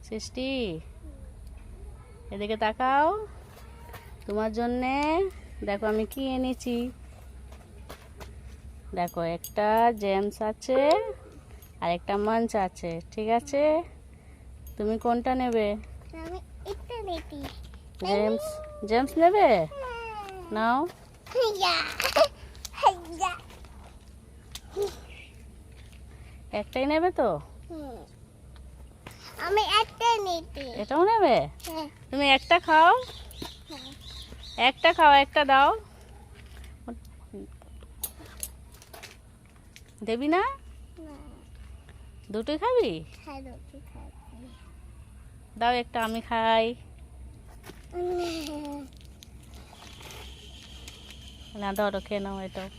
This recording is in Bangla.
সৃষ্টি, এদিকে তাকাও। তোমার জন্যে দেখো আমি কি এনেছি। দেখো একটা জেমস আছে আর একটা মাঞ্চ আছে, ঠিক আছে? তুমি কোনটা নেবে? আমি এটা নেটি। জেমস, জেমস নেবে? নাও। ইয়া ইয়া একটাই নেবে তো? আমি একটা নেটি। এটাও নেবে? হ্যাঁ তুমি একটা খাও, একটা খাও, একটা দাও। দেবি না? দুটোই খাবি? হ্যাঁ রুটি খাচ্ছি। দাও একটা, আমি খাই। না ধরো, খেয়ে নাও এটাও।